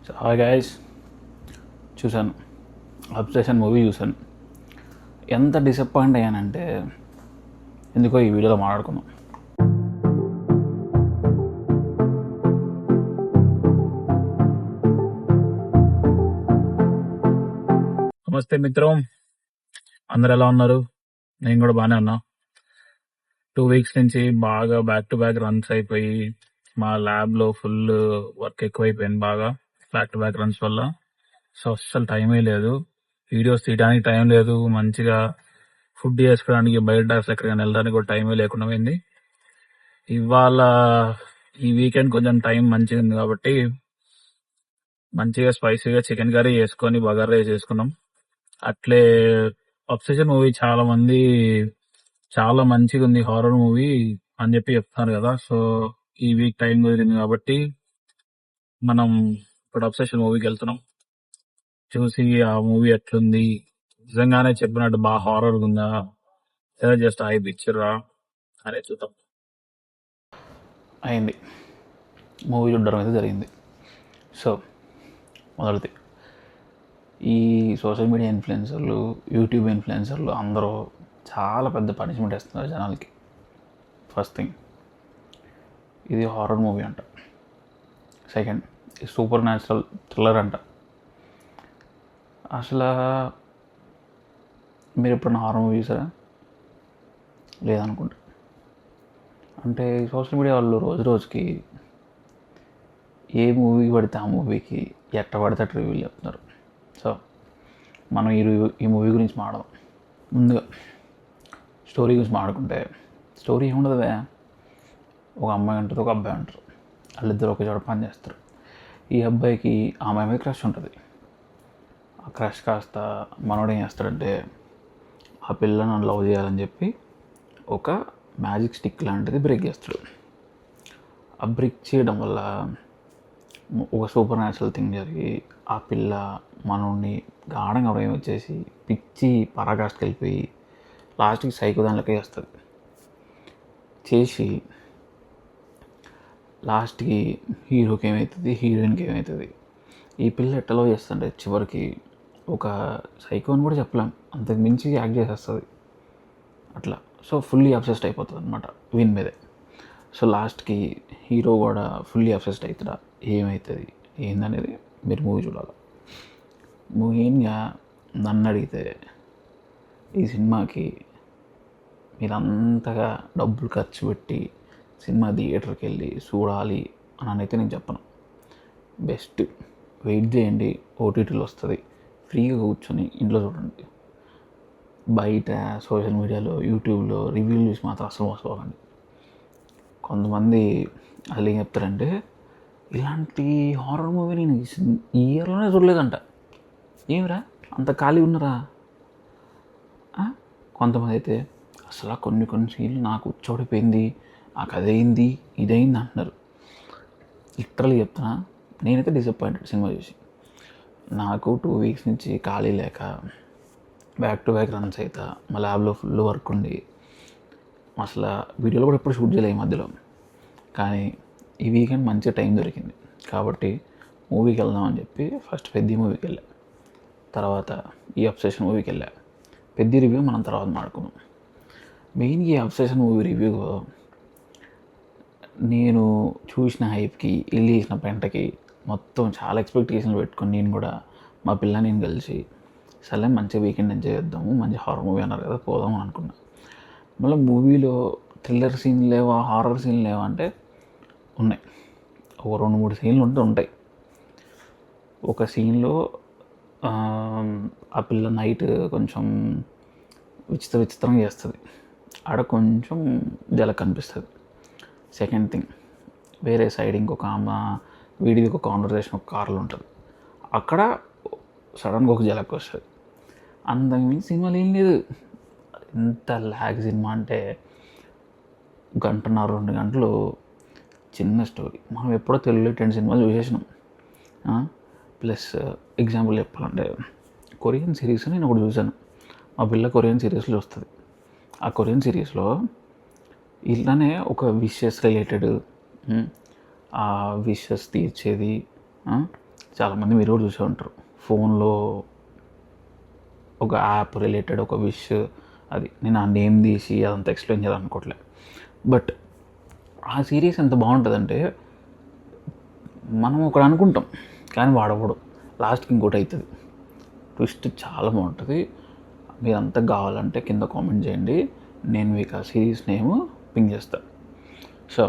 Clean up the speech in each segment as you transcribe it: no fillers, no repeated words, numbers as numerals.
So hi guys, చూశాను obsession movie చూశాను. ఎంత డిసప్పాయింట్ అయ్యానంటే ఎందుకో ఈ వీడియోలో మాట్లాడుకుందాం. నమస్తే మిత్రం, అందరు ఎలా ఉన్నారు? నేను కూడా బాగానే ఉన్నా. 2 weeks నుంచి బాగా బ్యాక్ టు బ్యాక్ రన్స్ అయిపోయి మా ల్యాబ్లో ఫుల్ వర్క్ ఎక్కువైపోయింది. బాగా బ్యాక్ టు బ్యాక్ రన్స్ వల్ల సో అస్సలు టైమే లేదు, వీడియోస్ తీయడానికి టైం లేదు, మంచిగా ఫుడ్ చేసుకోవడానికి బయట ఎక్కడికైనా వెళ్ళడానికి కూడా టైమే లేకుండా పోయింది. ఇవాళ ఈ వీకెండ్ కొంచెం టైం మంచిగా ఉంది కాబట్టి మంచిగా స్పైసీగా చికెన్ కర్రీ చేసుకొని బగారా రైస్ చేసుకున్నాం. అట్లే అబ్సెషన్ మూవీ చాలా మంది చాలా మంచిగా ఉంది హారర్ మూవీ అని చెప్పి చెప్తున్నారు కదా. సో ఈ వీక్ టైం కుదిరింది కాబట్టి మనం ఇప్పుడు అబ్సెషన్ మూవీకి వెళ్తున్నాం. చూసి ఆ మూవీ ఎట్లుంది, నిజంగానే చెప్పినట్టు బాగా హారర్ ఉందా లేదా జస్ట్ ఐ పిక్చరా అనేది చూద్దాం. అయింది, మూవీ చూడడం అయితే జరిగింది. సో మొదటిది, ఈ సోషల్ మీడియా ఇన్ఫ్లుయెన్సర్లు, యూట్యూబ్ ఇన్ఫ్లుయెన్సర్లు అందరూ చాలా పెద్ద పనిష్మెంట్ ఇస్తున్నారు జనాలకి. ఫస్ట్ థింగ్, ఇది హారర్ మూవీ అంట. సెకండ్, ఇది సూపర్ న్యాచురల్ థ్రిల్లర్ అంట. అసలు మీరు ఎప్పుడన్నా హారర్ మూవీ చూసారా? లేదనుకుంటా. అంటే సోషల్ మీడియా వాళ్ళు రోజు రోజుకి ఏ మూవీ పడితే ఆ మూవీకి ఎట్ట పడితే అట్ట రివ్యూలు చెప్తున్నారు. సో మనం ఈ మూవీ గురించి మాట్లాడదాం. ముందుగా స్టోరీ గురించి మాట్లాడుకుంటే, స్టోరీ ఏముండదువే, ఒక అమ్మాయి ఉంటుంది, ఒక అబ్బాయి ఉంటారు. వాళ్ళిద్దరు ఒక చోట పని చేస్తారు. ఈ అబ్బాయికి ఆ అమ్మాయి మీద క్రష్ ఉంటుంది. ఆ క్రష్ కాస్త మనోడు ఏం చేస్తాడంటే, ఆ పిల్లను లవ్ చేయాలని చెప్పి ఒక మ్యాజిక్ స్టిక్ లాంటిది బ్రేక్ చేస్తాడు. ఆ బ్రేక్ చేయడం వల్ల ఒక సూపర్ న్యాచురల్ థింగ్ జరిగి ఆ పిల్ల మనోడిని గాఢంగా ప్రేమ వచ్చేసి పిచ్చి పరాకాష్కి వెళ్ళిపోయి లాస్ట్కి సైకో దానిలోకి చేస్తుంది. చేసి లాస్ట్కి హీరోకి ఏమవుతుంది, హీరోయిన్కి ఏమవుతుంది, ఈ పిల్ల ఎట్టలో చేస్తుంటే చివరికి ఒక సైకో అని కూడా చెప్పలేం, అంతకు మించి యాక్ట్ చేసేస్తుంది అట్లా. సో ఫుల్లీ అబ్సెస్డ్ అయిపోతుంది అనమాట వీని మీదే. సో లాస్ట్కి హీరో కూడా ఫుల్లీ అబ్సెస్డ్ అవుతాడా, ఏమవుతుంది ఏందనేది మీరు మూవీ చూడాలి. మెయిన్గా నన్ను అడిగితే ఈ సినిమాకి మీరు అంతగా డబ్బులు ఖర్చు పెట్టి సినిమా థియేటర్కి వెళ్ళి చూడాలి అని అయితే నేను చెప్పను. బెస్ట్ వెయిట్ చేయండి, ఓటీటీలో వస్తుంది, ఫ్రీగా కూర్చొని ఇంట్లో చూడండి. బయట సోషల్ మీడియాలో, యూట్యూబ్లో రివ్యూలు చూసి మాత్రం అసలు మోసపోకండి. కొంతమంది అసలు ఏం చెప్తారంటే, ఇలాంటి హారర్ మూవీ నేను ఈ ఇయర్లోనే చూడలేదంట. ఏమిరా అంత ఖాళీ ఉన్నారా? కొంతమంది అయితే అసలు కొన్ని సీన్లు నాకు చోడిపోయింది, నాకు అదైంది ఇదైంది అంటున్నారు. లిటరల్లీ చెప్తున్నా, నేనైతే డిసప్పాయింటెడ్ సినిమా చూసి. నాకు 2 weeks నుంచి ఖాళీ లేక బ్యాక్ టు బ్యాక్ రన్స్ అవుతా, మా ల్యాబ్లో ఫుల్ వర్క్ ఉండి అసలు వీడియోలో కూడా ఎప్పుడు షూట్ చేయలేదు ఈ మధ్యలో. కానీ ఈ వీకెండ్ మంచి టైం దొరికింది కాబట్టి మూవీకి వెళ్దామని చెప్పి ఫస్ట్ పెద్ద మూవీకి వెళ్ళా, తర్వాత ఈ అబ్సెషన్ మూవీకి వెళ్ళా. పెద్ద రివ్యూ మనం తర్వాత మాట్లాడుకుందాం. మెయిన్గా ఈ అబ్సెషన్ మూవీ రివ్యూ నేను చూసిన హైప్కి, ఇల్లు చేసిన పెంటకి మొత్తం చాలా ఎక్స్పెక్టేషన్లు పెట్టుకొని నేను కూడా మా పిల్ల నేను కలిసి సరే మంచి వీకెండ్ ఎంజాయ్ చేద్దాము, మంచి హారర్ మూవీ అన్నారు కదా పోదాం అని అనుకున్నా. మళ్ళీ మూవీలో థ్రిల్లర్ సీన్ లేవా, హారర్ సీన్ లేవా అంటే ఉన్నాయి. ఒక 2-3 సీన్లు ఉంటాయి. ఒక సీన్లో ఆ పిల్ల నైట్ కొంచెం విచిత్రంగా చేస్తుంది, ఆడ కొంచెం జలక్ కనిపిస్తుంది. సెకండ్ థింగ్, వేరే సైడ్ ఇంకొక ఆమె వీడిది ఒక కాన్వర్సేషన్ ఒక కార్లో ఉంటుంది, అక్కడ సడన్గా ఒక జలక్ వస్తుంది. అంతకుమించి సినిమాలు ఏం లేదు. ఎంత ల్యాగ్ సినిమా అంటే 1.5-2 గంటలు చిన్న స్టోరీ. మనం ఎప్పుడో తెలుగులో 10 సినిమాలు చూసేసినాం. ప్లస్ ఎగ్జాంపుల్ చెప్పాలంటే కొరియన్ సిరీస్ నేను ఒకటి చూశాను. మా పిల్ల కొరియన్ సిరీస్లో వస్తుంది. ఆ కొరియన్ సిరీస్లో ఇలానే ఒక విషెస్ రిలేటెడ్, ఆ విషెస్ తీర్చేది, చాలామంది మీరు కూడా చూసే ఉంటారు, ఫోన్లో ఒక యాప్ రిలేటెడ్ ఒక విష్, అది నేను ఆ నేమ్ తీసి అదంతా ఎక్స్ప్లెయిన్ చేయాలనుకోవట్లే. బట్ ఆ సిరీస్ ఎంత బాగుంటుందంటే, మనం ఒకటి అనుకుంటాం కానీ వాడవడు, లాస్ట్కి ఇంకోటి అవుతుంది. ట్విస్ట్ చాలా బాగుంటుంది. మీరంతా కావాలంటే కింద కామెంట్ చేయండి, నేను మీకు ఆ సిరీస్ నేమ్ పింగ్ చేస్తాను. సో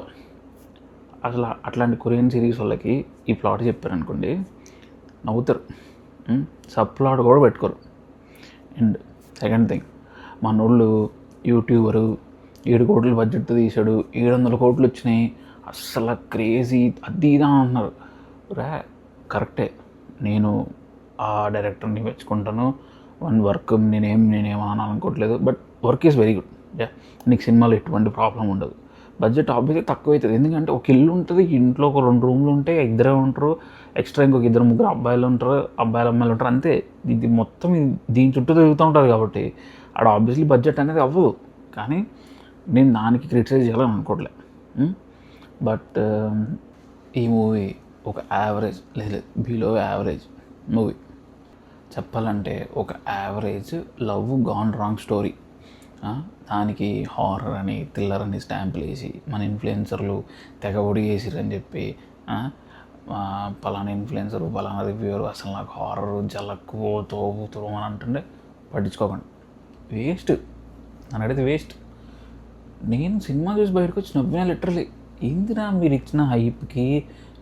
అసలు అట్లాంటి కొరియన్ సిరీస్ వాళ్ళకి ఈ ప్లాట్ చెప్పారనుకోండి, నవ్వుతారు, సబ్ ప్లాట్ కూడా పెట్టుకోరు. అండ్ సెకండ్ థింగ్, మనోళ్ళు యూట్యూబరు 7 కోట్ల బడ్జెట్ తీశాడు, 700 కోట్లు వచ్చినాయి, అస్సలు క్రేజీ అది ఇదా అంటున్నారు. కరెక్టే, నేను ఆ డైరెక్టర్ని మెచ్చుకుంటాను, వర్క్ నేనేమని అనుకోవట్లేదు, but work is very good. నీకు సినిమాలో ఎటువంటి ప్రాబ్లం ఉండదు. బడ్జెట్ ఆబ్వియస్లీ తక్కువ అవుతుంది, ఎందుకంటే ఒక ఇల్లు ఉంటుంది, ఇంట్లో ఒక 2 రూమ్లు ఉంటాయి, ఇద్దరే ఉంటారు, ఎక్స్ట్రా ఇంకొక 2-3 అబ్బాయిలు ఉంటారు, అమ్మాయిలు ఉంటారు, అంతే. ఇది మొత్తం దీని చుట్టూ తిరుగుతూ ఉంటుంది కాబట్టి ఆడ ఆబ్వియస్లీ బడ్జెట్ అనేది అవ్వదు. కానీ నేను దానికి క్రిటిసైజ్ చేయాలని అనుకోవట్లే. బట్ ఈ మూవీ ఒక యావరేజ్ లేదు, బిలో యావరేజ్ మూవీ. చెప్పాలంటే ఒక average love gone wrong story. దానికి హారర్ అని థ్రిల్లర్ అని స్టాంపులు వేసి మన ఇన్ఫ్లుయెన్సర్లు తెగ ఒడిగేసిరని చెప్పి పలానా ఇన్ఫ్లుయెన్సరు పలానా రివ్యూరు అసలు నాకు హారర్ జలక్కు తోగుతూ అని అంటుండే పట్టించుకోకండి, వేస్ట్. నన్ను అడిగితే వేస్ట్. నేను సినిమా చూసి బయటకు వచ్చి నవ్వినా లిటరలీ. ఏందిరా మీరు ఇచ్చిన హైప్కి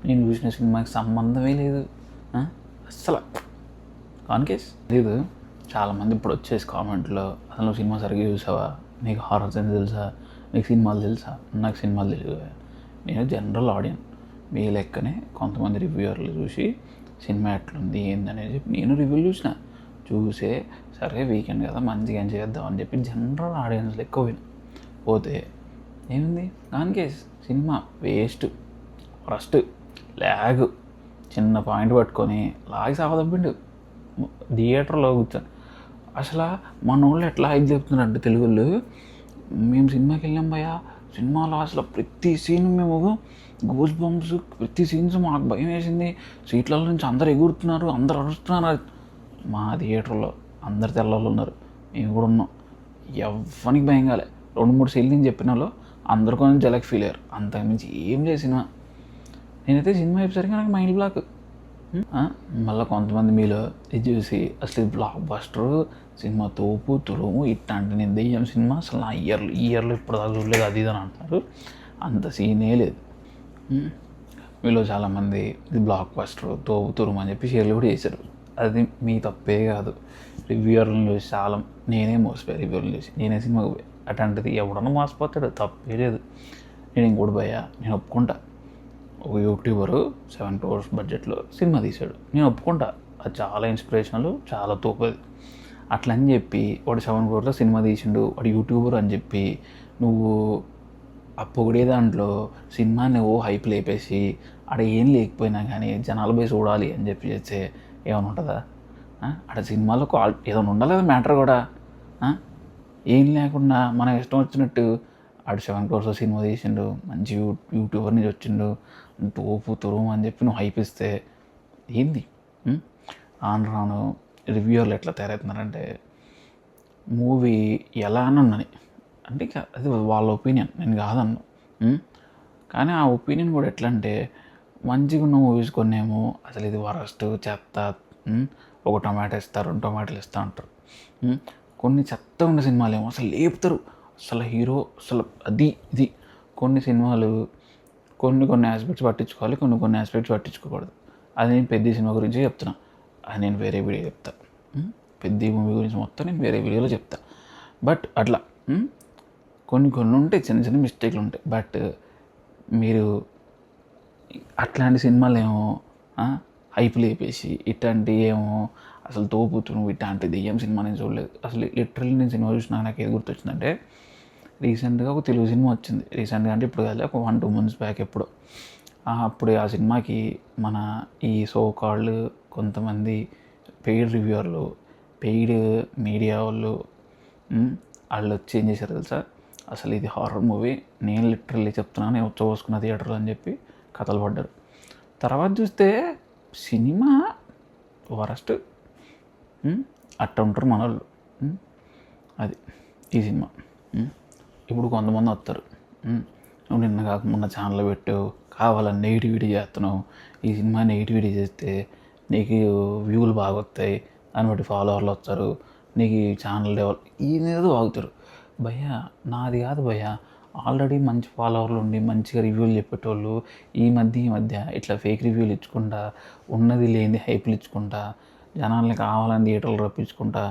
నేను చూసిన సినిమాకి సంబంధమే లేదు అస్సలు. కాన్కేస్ లేదు. చాలామంది ఇప్పుడు వచ్చేసి కామెంట్లో, అసలు నువ్వు సినిమా సరిగ్గా చూసావా, నీకు హారర్ సెన్స్ తెలుసా, నీకు సినిమాలు తెలుసా? నాకు సినిమాలు తెలియదు. నేను జనరల్ ఆడియన్స్, మీ లెక్కనే కొంతమంది రివ్యూవర్లు చూసి సినిమా ఎట్లుంది ఏందనేది చెప్పి నేను రివ్యూలు చూసే సరే వీకెండ్ కదా మంచిగా ఏం చేద్దాం అని చెప్పి జనరల్ ఆడియన్స్ లెక్క పోతే ఏముంది, దానికేస్ సినిమా వేస్ట్, ఫస్ట్ ల్యాగ్, చిన్న పాయింట్ పట్టుకొని లాగి సాగదబ్బిండు థియేటర్లో కూర్చొని. అసలు మన వాళ్ళు ఎట్లా హైప్ చెప్తున్నారంటే తెలుగుళ్ళు, మేము సినిమాకి వెళ్ళాం భయ్యా, సినిమాలో అసలు ప్రతి సీన్ మేము గూస్ బంప్స్, ప్రతి సీన్స్ మాకు భయం వేసింది, సీట్ల నుంచి అందరు ఎగురుతున్నారు, అందరు అరుస్తున్నారు. మా థియేటర్లో అందరు తెల్లవాళ్ళు ఉన్నారు, మేము కూడా ఉన్నాం, ఎవ్వనికి భయం కాలే. 2-3 సీన్లు నేను చెప్పిన వాళ్ళు అందరు కొంచెం జలక్ ఫీల్ అయ్యారు, అంతకుమించి ఏం లేదు సినిమా. నేనైతే సినిమా అయిపోసరికి నాకు మైండ్ బ్లాక్. మళ్ళీ కొంతమంది మీలో ఇది చూసి అసలు ఇది బ్లాక్ బస్టర్ సినిమా, తోపు తురుము ఇట్లాంటి నేను దెయ్యం సినిమా అసలు నా ఇయర్లో ఇప్పుడు దాకా చూడలేదు అది ఇది అని అంటున్నారు. అంత సీనే లేదు. మీలో చాలామంది ఇది బ్లాక్ బస్టర్ తోపు తురుము అని చెప్పి షేర్లు కూడా చేశారు. అది మీ తప్పే కాదు. రివ్యూవర్లను చూసి చాలా నేనే మోసపోయా, రివ్యూవర్లు చూసి నేనే సినిమాకి పోయా. అట్లాంటిది ఎవడన్నా మోసపోతాడు, తప్పే లేదు. నేను ఇంకోటి పోయా, నేను ఒప్పుకుంటా. ఒక యూట్యూబరు 7 crores బడ్జెట్లో సినిమా తీశాడు, నేను ఒప్పుకుంటా, అది చాలా ఇన్స్పిరేషనల్, చాలా తోపది. అట్లా అని చెప్పి వాడు 7 crores సినిమా తీసిండు, వాడు యూట్యూబర్ అని చెప్పి నువ్వు ఆ పొగిడే దాంట్లో సినిమాని హైప్ లేపేసి ఆడ ఏం లేకపోయినా కానీ జనాలు పోయి చూడాలి అని చెప్పి చేస్తే ఏమైనా ఉంటుందా? ఆడ సినిమాలో ఏదైనా ఉండాలి కదా మ్యాటర్ కూడా. ఏం లేకుండా మన ఇష్టం వచ్చినట్టు ఆడు 7 crores సినిమా తీసిండు, మంచి యూట్యూబర్ నుంచి వచ్చిండు, తోపు తురుము అని చెప్పి నువ్వు హైప్ ఇస్తే ఏంది? రాను రివ్యూవర్లు ఎట్లా తయారవుతున్నారంటే, మూవీ ఎలా అని ఉన్నది అంటే అది వాళ్ళ ఒపీనియన్, నేను కాదన్ను. కానీ ఆ ఒపీనియన్ కూడా ఎట్లా అంటే, మంచిగా ఉన్న మూవీస్ కొన్నేమో అసలు ఇది వరస్ట్ చెత్త, ఒక టొమాటో ఇస్తారు 2 టొమాటోలు ఇస్తూ ఉంటారు. కొన్ని చెత్త ఉన్న సినిమాలు ఏమో అసలు లేపుతారు, అసలు హీరో అసలు అది ఇది. కొన్ని సినిమాలు కొన్ని ఆస్పెక్ట్స్ పట్టించుకోవాలి, కొన్ని ఆస్పెక్ట్స్ పట్టించుకోకూడదు. అది నేను పెద్ద సినిమా గురించి చెప్తున్నా, అది నేను వేరే వీడియో చెప్తా. పెద్ద మూవీ గురించి మొత్తం నేను వేరే వీడియోలో చెప్తా. బట్ అట్లా కొన్ని ఉంటాయి, చిన్న చిన్న మిస్టేక్లు ఉంటాయి. బట్ మీరు అట్లాంటి సినిమాలు ఏమో హైప్ లేపేసి ఇట్లాంటి ఏమో అసలు తోపుతున్నావు, ఇట్లాంటిది ఏం సినిమా నేను చూడలేదు. అసలు లిటరల్లీ నేను సినిమా చూసినా నాకు ఏది గుర్తొచ్చిందంటే, రీసెంట్గా ఒక తెలుగు సినిమా వచ్చింది. రీసెంట్గా అంటే ఇప్పుడు కాదు, ఒక 1-2 months బ్యాక్ ఎప్పుడో. అప్పుడు ఆ సినిమాకి మన ఈ సో కాల్డ్ కొంతమంది పెయిడ్ రివ్యూవర్లు, పెయిడ్ మీడియా వాళ్ళు వచ్చి ఏం చేశారు తెలుసా, అసలు ఇది హారర్ మూవీ, నేను లిటరల్లీ చెప్తున్నాను, నేను ఉచ్చబోసుకున్న థియేటర్లో అని చెప్పి కథలు పడ్డారు. తర్వాత చూస్తే సినిమా వరస్ట్ అట్ట ఉంటారు మన వాళ్ళు. అది ఈ సినిమా. ఇప్పుడు కొంతమంది వస్తారు, నువ్వు నిన్న కాకుండా ఛానల్ పెట్టావు, కావాలని నెగిటివిటీ చేస్తున్నావు, ఈ సినిమా నెగిటివిటీ చేస్తే నీకు వ్యూలు బాగా వస్తాయి, దాన్ని బట్టి ఫాలోవర్లు వస్తారు, నీకు ఛానల్ డెవలప్ ఏదో వాగుతారు. భయ్యా నాది కాదు భయ్యా, ఆల్రెడీ మంచి ఫాలోవర్లు ఉండి మంచిగా రివ్యూలు చెప్పేటోళ్ళు ఈ మధ్య ఇట్లా ఫేక్ రివ్యూలు ఇచ్చుకుంటా, ఉన్నది లేని హైపులు ఇచ్చుకుంటా, జనాల్ని కావాలని థియేటర్లు రప్పించుకుంటా,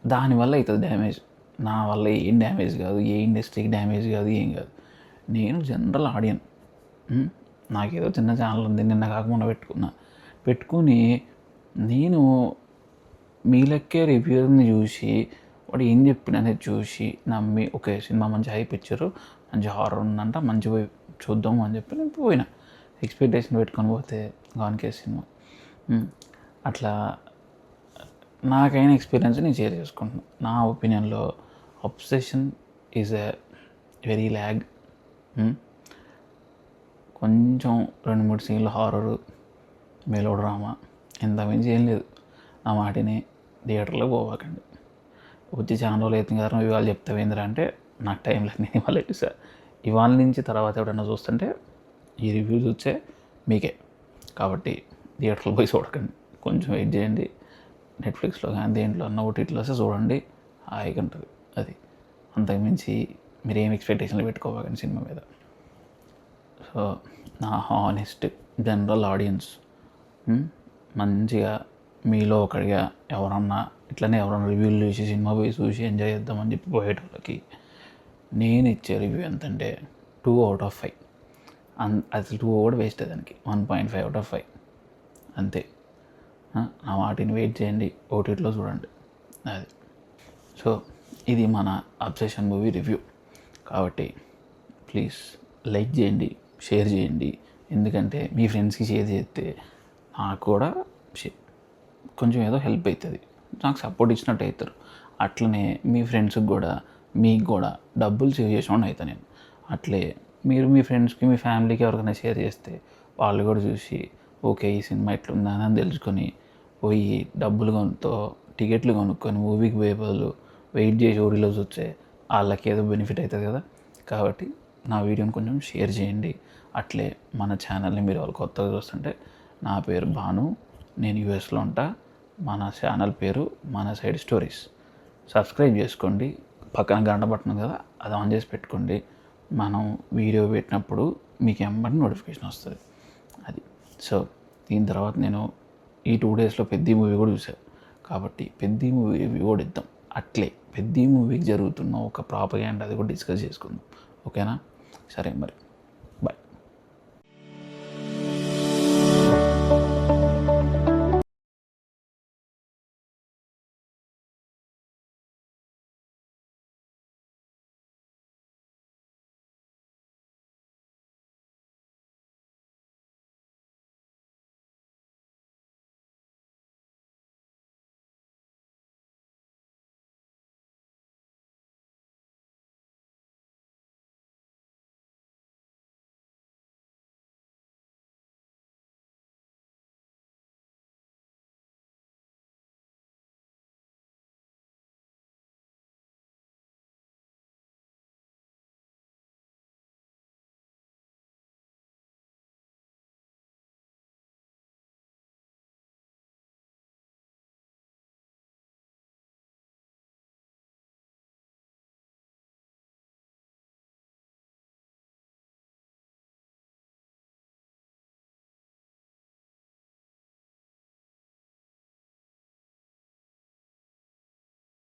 దానివల్ల అవుతుంది డ్యామేజ్. నా వల్ల ఏం డ్యామేజ్ కాదు, ఏ ఇండస్ట్రీకి డ్యామేజ్ కాదు, ఏం కాదు. నేను జనరల్ ఆడియన్. నాకేదో చిన్న ఛానల్ ఉంది, నిన్న కాకుండా పెట్టుకుని నేను మీ లెక్కే రివ్యూని చూసి వాడు ఏం చెప్పిన అనేది చూసి నమ్మి ఓకే సినిమా మంచి హైప్ ఇచ్చారు, మంచి హారర్ ఉందంట, మంచి పోయి చూద్దాము అని చెప్పి నేను పోయినా. ఎక్స్పెక్టేషన్ పెట్టుకొని పోతే గాన్కే సినిమా. అట్లా నాకైన ఎక్స్పీరియన్స్ నేను షేర్ చేసుకుంటున్నాను. నా ఒపీనియన్లో obsession is a very lag. కొంచెం 2-3 సీన్లు హారరు, మెలో డ్రామా, ఇంత మించి ఏం లేదు. నా మాటిని థియేటర్లో పోవాకండి. వచ్చి చాలా రోజులు అవుతుంది కదా ఇవాళ చెప్తావేంద్రా అంటే నాకు టైం లేదు, నేను ఇవాళ చూసా. ఇవాళ నుంచి తర్వాత ఎవడన్నా చూస్తుంటే ఈ రివ్యూస్ వచ్చే మీకే. కాబట్టి థియేటర్లో పోయి చూడకండి, కొంచెం వెయిట్ చేయండి. నెట్ఫ్లిక్స్లో కానీ దేంట్లో అన్న ఓటీటీలో వస్తే చూడండి, హాయిగా ఉంటుంది. అది అంతకుమించి మీరు ఏం ఎక్స్పెక్టేషన్లు పెట్టుకోవాలని సినిమా మీద. సో నా హానెస్ట్ జనరల్ ఆడియన్స్, మంచిగా మీలో ఒకడిగా ఎవరన్నా రివ్యూలు చూసి సినిమా పోయి చూసి ఎంజాయ్ చేద్దామని చెప్పి పోయేటోళ్ళకి నేను ఇచ్చే రివ్యూ ఎంతంటే 2/5. అసలు 2 కూడా వేస్ట్ దానికి, 1.5/5 అంతే. నా వాటిని వెయిట్ చేయండి, ఓటీటీలో చూడండి. అది సో ఇది మన అబ్సెషన్ మూవీ రివ్యూ. కాబట్టి ప్లీజ్ లైక్ చేయండి, షేర్ చేయండి. ఎందుకంటే మీ ఫ్రెండ్స్కి షేర్ చేస్తే నాకు కూడా కొంచెం ఏదో హెల్ప్ అవుతుంది, నాకు సపోర్ట్ ఇచ్చినట్టు అవుతారు. అట్లనే మీ ఫ్రెండ్స్కి కూడా మీకు కూడా డబ్బులు సేవ్ చేసినట్టు అవుతాను నేను. అట్లే మీరు మీ ఫ్రెండ్స్కి మీ ఫ్యామిలీకి ఎవరికైనా షేర్ చేస్తే వాళ్ళు కూడా చూసి ఓకే ఈ సినిమా ఇట్లుందని అని తెలుసుకొని పోయి టికెట్లు కొనుక్కొని మూవీకి పోయే బదులు వెయిట్ చేసి ఓటీటీలో చూస్తే వాళ్ళకి ఏదో బెనిఫిట్ అవుతుంది కదా. కాబట్టి నా వీడియోని కొంచెం షేర్ చేయండి. అట్లే మన ఛానల్ని మీరు వాళ్ళు కొత్తగా చూస్తుంటే, నా పేరు భాను, నేను యూఎస్లో ఉంటా. మన ఛానల్ పేరు మన సైడ్ స్టోరీస్. సబ్స్క్రైబ్ చేసుకోండి, పక్కన గంట బటన్ కదా అది ఆన్ చేసి పెట్టుకోండి. మనం వీడియో పెట్టినప్పుడు మీకు వెంబడి నోటిఫికేషన్ వస్తుంది. అది సో దీని తర్వాత నేను ఈ 2 డేస్లో పెద్ద మూవీ కూడా చూసాను. కాబట్టి పెద్ద మూవీ రివ్యూ కూడా ఇద్దాం. అట్లే పెద్ద మూవీకి జరుగుతున్న ఒక ప్రాపగాండా అది కూడా డిస్కస్ చేసుకుందాం. ఓకేనా? సరే మరి.